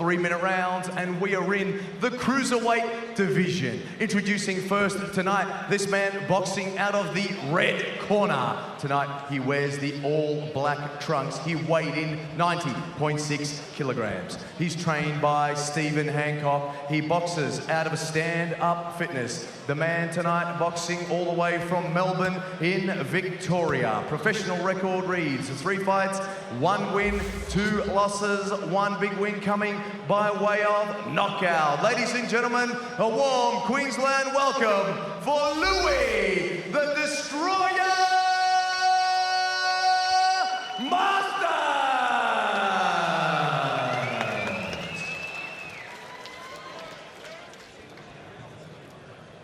3-minute rounds, and we are in the Cruiserweight division. Introducing first tonight, this man boxing out of the red corner. Tonight, he wears the all-black trunks. He weighed in 90.6 kilograms. He's trained by Stephen Hancock. He boxes out of a stand-up fitness. The man tonight boxing all the way from Melbourne in Victoria. Professional record reads 3 fights, 1 win, 2 losses, 1 big win coming by way of knockout. Ladies and gentlemen, a warm Queensland welcome for Louis the Destroyer Marsters!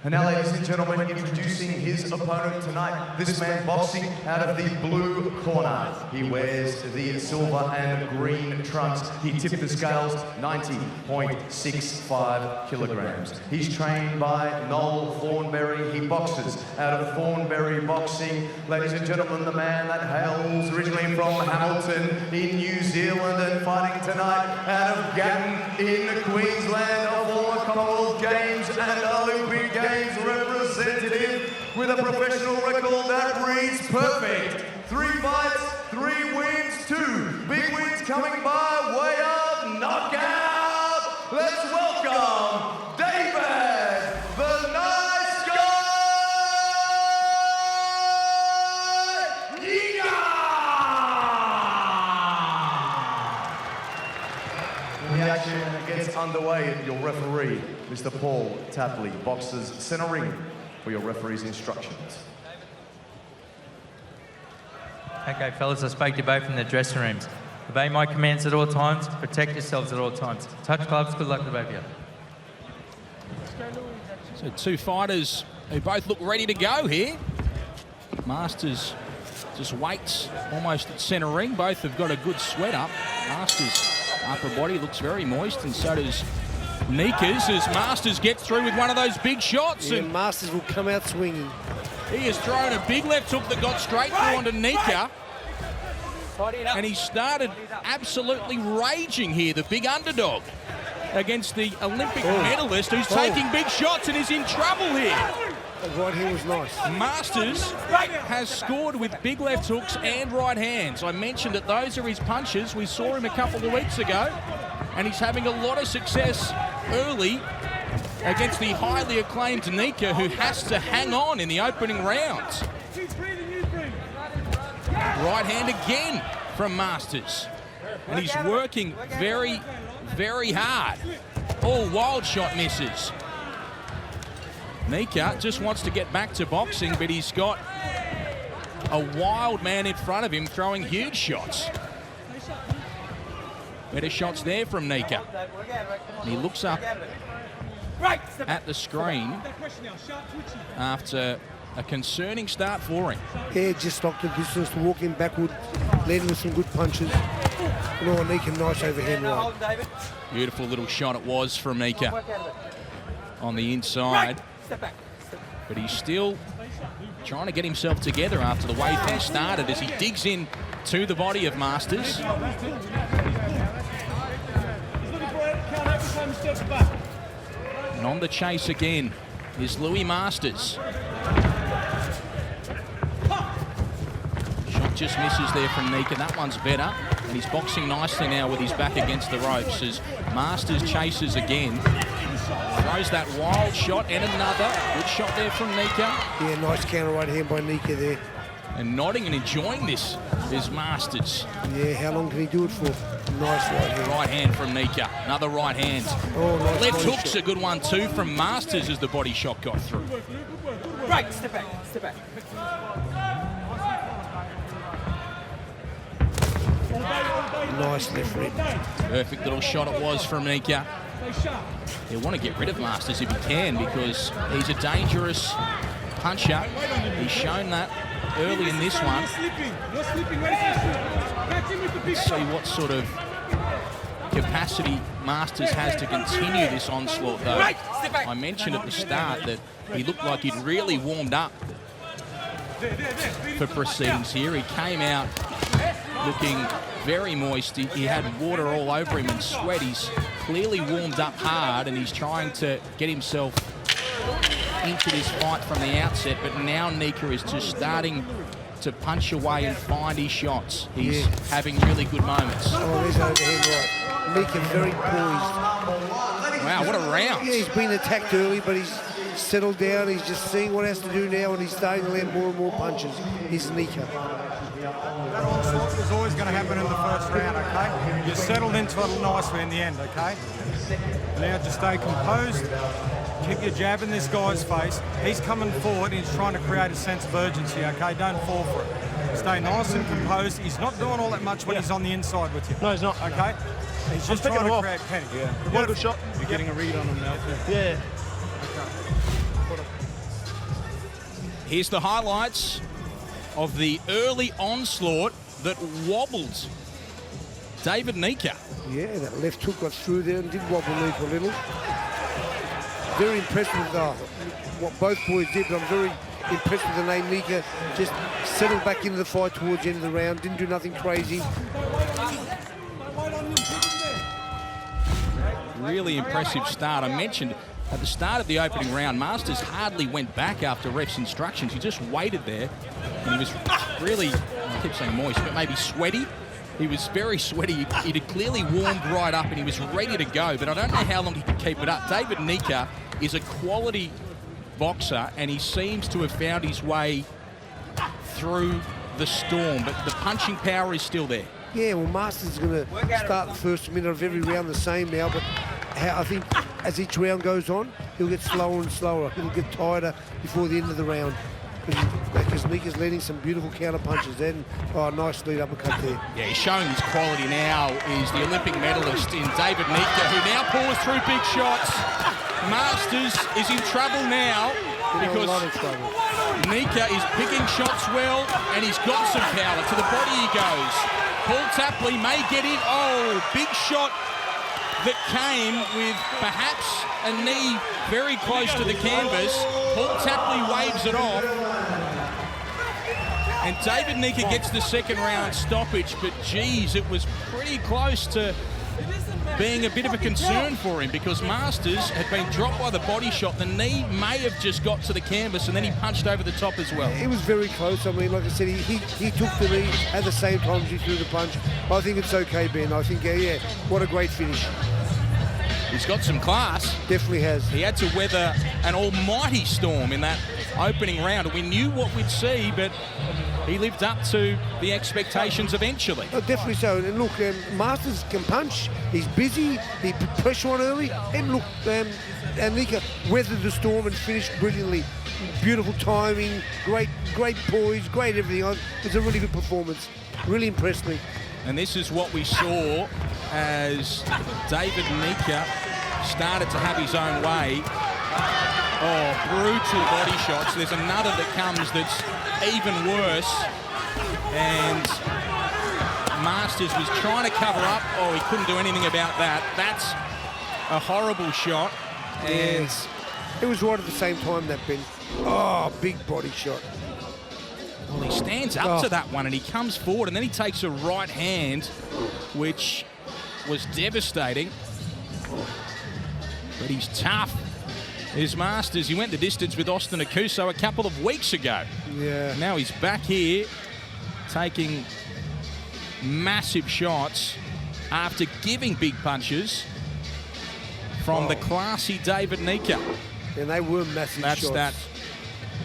And now, ladies and gentlemen, introducing his opponent tonight, this man boxing out of the blue corner. He wears the silver and green trunks. He tipped the scales 90.65 kilograms. He's trained by Noel Thornberry. He boxes out of Thornberry Boxing. Ladies and gentlemen, the man that hails originally from Hamilton in New Zealand and fighting tonight out of Gatton in Queensland, a former Commonwealth Games and Olympic Games representative with a professional record that reads perfect. 3 fights, 3 wins, 2 big wins coming by way of knockout. Let's welcome David, the nice guy, Nyika! The action gets underway. Your referee, Mr. Paul Tapley, boxes center ring for your referee's instructions. Okay, fellas, I spoke to you both in the dressing rooms. Obey my commands at all times, protect yourselves at all times. Touch gloves, good luck to both of you. So 2 fighters who both look ready to go here. Marsters just waits almost at center ring. Both have got a good sweat up. Marsters' upper body looks very moist, and so does Nyika's as Marsters gets through with one of those big shots. Yeah, and Marsters will come out swinging. He has thrown a big left hook that got straight through onto Nyika. And he started absolutely raging here, the big underdog, against the Olympic medalist who's taking big shots and is in trouble here. That right hand was nice. Masters has scored with big left hooks and right hands. I mentioned that those are his punches. We saw him a couple of weeks ago, and he's having a lot of success early against the highly acclaimed Nyika, who has to hang on in the opening rounds. Right hand again from Marsters. And he's working very, very hard. All wild shot misses. Nyika just wants to get back to boxing, but he's got a wild man in front of him throwing huge shots. Better shots there from Nyika. He looks up at the screen after a concerning start for him. Yeah, just stopped the distance, walking backward, leading with some good punches. You know, Nyika, nice overhand right. Beautiful little shot it was from Nyika on the inside. But he's still trying to get himself together after the way things started as he digs in to the body of Marsters. And on the chase again is Louis Marsters. Shot just misses there from Nyika. That one's better. And he's boxing nicely now with his back against the ropes as Marsters chases again. Throws that wild shot and another. Good shot there from Nyika. Yeah, nice counter right hand by Nyika there. And nodding and enjoying this is Marsters. Yeah, how long can he do it for? Nice right hand. Right hand from Nyika. Another right hand. Oh, nice Left body hook's shot. a good one too from Marsters as the body shot got through. Right, step back, step back. Nice left rib. Perfect little shot it was from Nyika. He'll want to get rid of Marsters if he can, because he's a dangerous puncher. He's shown that early in this one. Let's see what sort of capacity Marsters has to continue this onslaught, though. I mentioned at the start that he looked like he'd really warmed up for proceedings here. He came out looking very moist. He had water all over him and sweat. He's clearly warmed up hard, and he's trying to get himself into this fight from the outset. But now Nyika is just starting to punch away and find his shots. He's having really good moments. Oh, there's overhand right. Nyika very poised. Wow, what a round. Yeah, he's been attacked early, but he's settled down. He's just seeing what he has to do now, and he's starting to land more and more punches. He's Nyika. That onslaught was always going to happen in the first round, okay? You settled into it nicely in the end, okay? Now just stay composed. Keep your jab in this guy's face. He's coming forward. He's trying to create a sense of urgency, okay? Don't fall for it. Stay nice and composed. He's not doing all that much when he's on the inside with you. No, he's not. Okay? He's just trying to create panic. Yeah. What a good shot. You're getting a read on him now. Yeah. Here's the highlights of the early onslaught that wobbled David Nyika. Yeah, that left hook got through there and did wobble Nyika a little. Very impressed with what both boys did, but I'm very impressed with the name Nyika. Just settled back into the fight towards the end of the round, didn't do nothing crazy. Really impressive start. I mentioned at the start of the opening round, Marsters hardly went back after ref's instructions. He just waited there, and he was really, I keep saying moist, but maybe sweaty. He was very sweaty. He'd clearly warmed right up, and he was ready to go, but I don't know how long he could keep it up. David Nyika is a quality boxer, and he seems to have found his way through the storm, but the punching power is still there. Yeah, well, Marsters is going to start the first minute of every round the same now, but I think as each round goes on, he'll get slower and slower. He'll get tireder before the end of the round. Because Nyika's landing some beautiful counter punches then. Oh, nice lead uppercut there. Yeah, he's showing his quality now. Is the Olympic medalist in David Nyika, who now pours through big shots. Marsters is in trouble now because Nyika is picking shots well, and he's got some power. To the body he goes. Paul Tapley may get in. Oh, big shot that came with perhaps a knee very close to the canvas. Paul Tapley waves it off. And David Nyika gets the second round stoppage, but geez, it was pretty close to being a bit of a concern for him because Marsters had been dropped by the body shot. The knee may have just got to the canvas, and then he punched over the top as well. It was very close. I mean, like I said, he took the knee at the same time as he threw the punch. I think it's okay, Ben. I think, yeah, what a great finish. He's got some class. Definitely has. He had to weather an almighty storm in that opening round. We knew what we'd see, but he lived up to the expectations eventually. Oh, definitely so. And look, Marsters can punch. He's busy. He put pressure on early. And look, and Nyika weathered the storm and finished brilliantly. Beautiful timing, great poise, great everything. It was a really good performance. Really impressed me. And this is what we saw as David Nyika started to have his own way. Oh, brutal body shots. There's another that comes that's even worse. And Marsters was trying to cover up. Oh, he couldn't do anything about that. That's a horrible shot. And it was right at the same time, that Ben. Oh, big body shot. Well, he stands up to that one and he comes forward and then he takes a right hand, which was devastating. But he's tough. His Marsters, he went the distance with Austin Akuso a couple of weeks ago. Yeah. Now he's back here taking massive shots after giving big punches from the classy David Nyika. And they were massive shots. That's that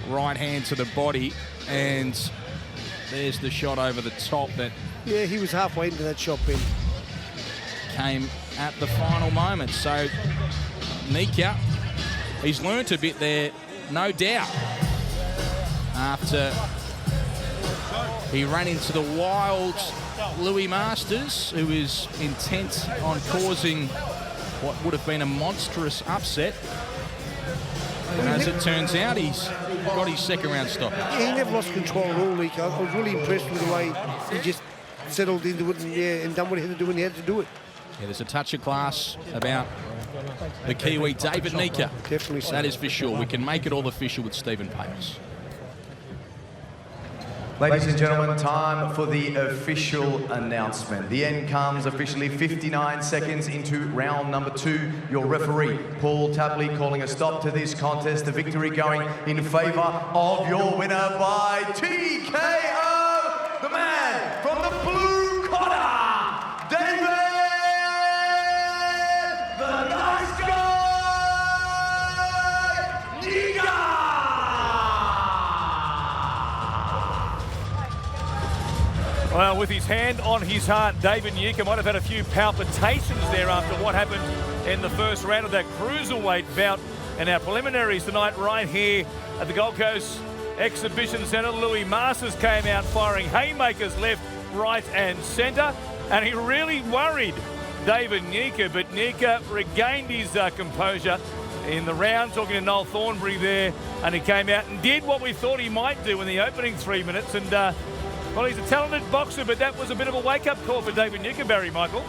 right hand to the body. And there's the shot over the top that... Yeah, he was halfway into that shot, Ben. Came at the final moment. So Nyika, he's learnt a bit there, no doubt, after he ran into the wild Louis Marsters, who is intent on causing what would have been a monstrous upset. And as it turns out, he's got his second round stop. Yeah, he never lost control at all, Nyika. I was really impressed with the way he just settled into it and done what he had to do when he had to do it. Yeah, there's a touch of class about the Kiwi, David Nyika. Definitely so. That is for sure. We can make it all official with Stephen Payos. Ladies and gentlemen, time for the official announcement. The end comes officially 59 seconds into round number 2. Your referee, Paul Tapley, calling a stop to this contest. The victory going in favour of your winner by TKO, the man from the blue corner, David the Nice Guy, Nyika! Well, with his hand on his heart, David Nyika might have had a few palpitations there after what happened in the first round of that Cruiserweight bout. And our preliminaries tonight right here at the Gold Coast Exhibition Centre. Louis Marsters came out firing haymakers left, right and centre. And he really worried David Nyika, but Nyika regained his composure in the round, talking to Noel Thornbury there. And he came out and did what we thought he might do in the opening 3 minutes. And well, he's a talented boxer, but that was a bit of a wake-up call for David Nyika, Barry Michael.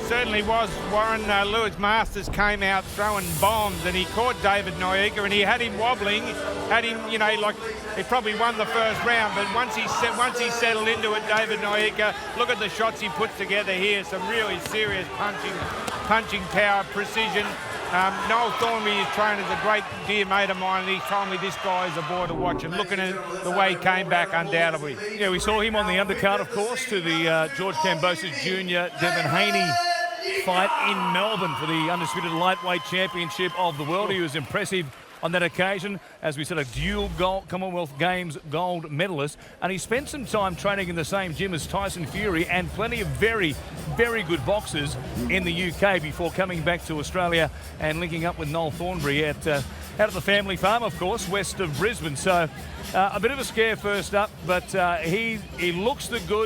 Certainly was. Warren Lewis Marsters came out throwing bombs, and he caught David Nyika, and he had him wobbling, had him, you know, like he probably won the first round. But once he settled into it, David Nyika, look at the shots he puts together here. Some really serious punching power, precision. Noel Thornbury is trained as a great dear mate of mine, and he told me this guy is a boy to watch, and looking at the way he came back, undoubtedly. Yeah, we saw him on the undercard, of course, to the George Kambosos Jr. Devon Haney fight in Melbourne for the Undisputed Lightweight Championship of the World. He was impressive on that occasion, as we said, a dual Commonwealth Games gold medalist, and he spent some time training in the same gym as Tyson Fury and plenty of very, very good boxers in the UK before coming back to Australia and linking up with Noel Thornbury out at the family farm, of course, west of Brisbane. So a bit of a scare first up, but he looks the goods.